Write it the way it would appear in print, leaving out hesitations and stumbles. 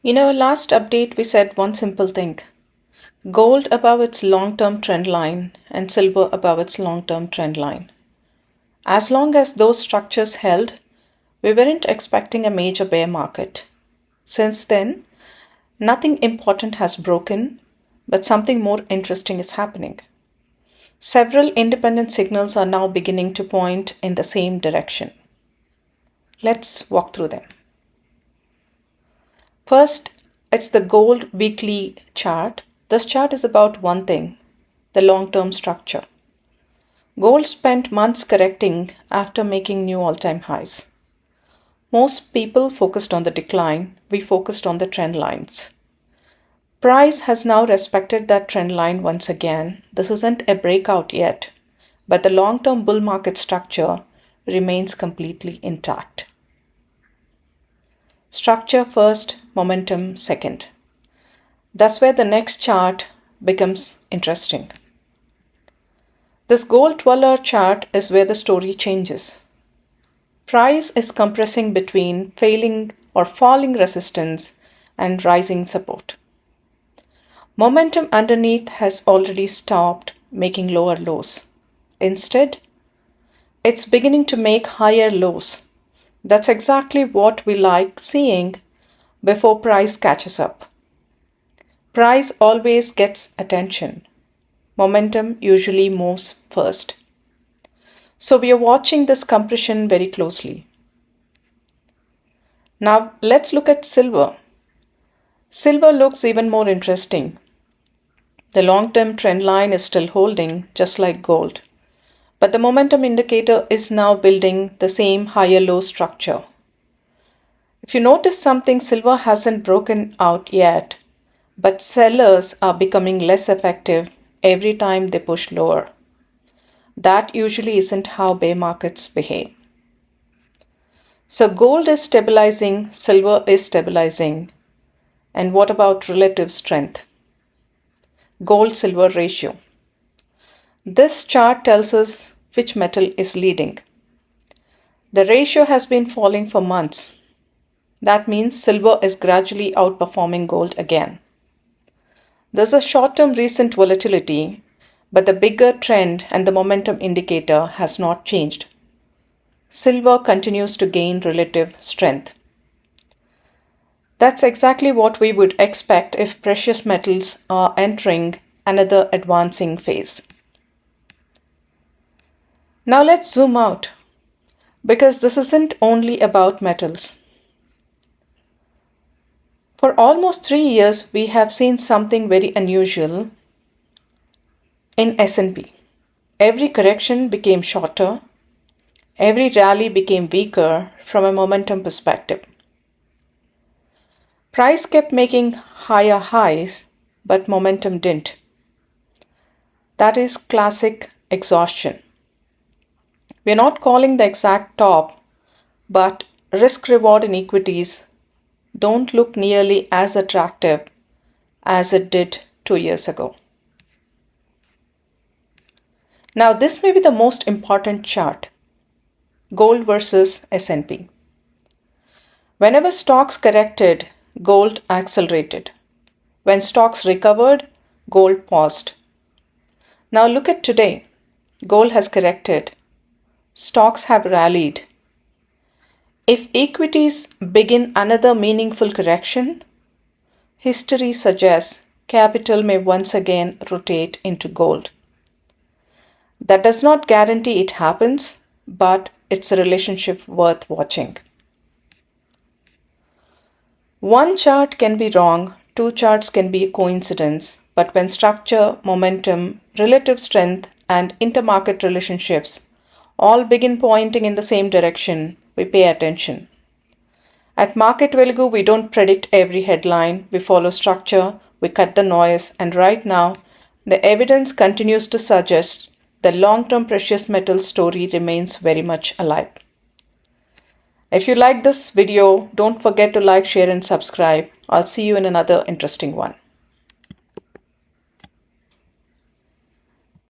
In our last update, we said one simple thing: gold above its long term trend line and silver above its long term trend line. As long as those structures held, we weren't expecting a major bear market. Since then, nothing important has broken, but something more interesting is happening. Several independent signals are now beginning to point in the same direction. Let's walk through them. First, it's the gold weekly chart. This chart is about one thing: the long-term structure. Gold spent months correcting after making new all-time highs. Most people focused on the decline. We focused on the trend lines. Price has now respected that trend line once again. This isn't a breakout yet, but the long-term bull market structure remains completely intact. Structure first, momentum second. That's where the next chart becomes interesting. This gold 12-hour chart is where the story changes. Price is compressing between failing or falling resistance and rising support. Momentum underneath has already stopped making lower lows. Instead, it's beginning to make higher lows. That's exactly what we like seeing before price catches up. Price always gets attention. Momentum usually moves first. So we are watching this compression very closely. Now let's look at silver. Silver looks even more interesting. The long-term trend line is still holding, just like gold. But the momentum indicator is now building the same higher low structure. If you notice something, silver hasn't broken out yet, but sellers are becoming less effective every time they push lower. That usually isn't how bear markets behave. So gold is stabilizing, silver is stabilizing. And what about relative strength? Gold-silver ratio. This chart tells us which metal is leading. The ratio has been falling for months. That means silver is gradually outperforming gold again. There's a short-term recent volatility, but the bigger trend and the momentum indicator has not changed. Silver continues to gain relative strength. That's exactly what we would expect if precious metals are entering another advancing phase. Now let's zoom out, because this isn't only about metals. For almost 3 years, we have seen something very unusual in S&P. Every correction became shorter. Every rally became weaker from a momentum perspective. Price kept making higher highs, but momentum didn't. That is classic exhaustion. We're not calling the exact top, but risk reward in equities don't look nearly as attractive as it did 2 years ago. Now this may be the most important chart: gold versus S&P. Whenever stocks corrected, gold accelerated. When stocks recovered, gold paused. Now look at today. Gold has corrected. Stocks have rallied. If equities begin another meaningful correction, history suggests capital may once again rotate into gold. That does not guarantee it happens, but it's a relationship worth watching. One chart can be wrong, two charts can be a coincidence, but when structure, momentum, relative strength, and intermarket relationships all begin pointing in the same direction, we pay attention. At MarketVelugu, we don't predict every headline, we follow structure, we cut the noise, and right now, the evidence continues to suggest the long-term precious metal story remains very much alive. If you like this video, don't forget to like, share, and subscribe. I'll see you in another interesting one.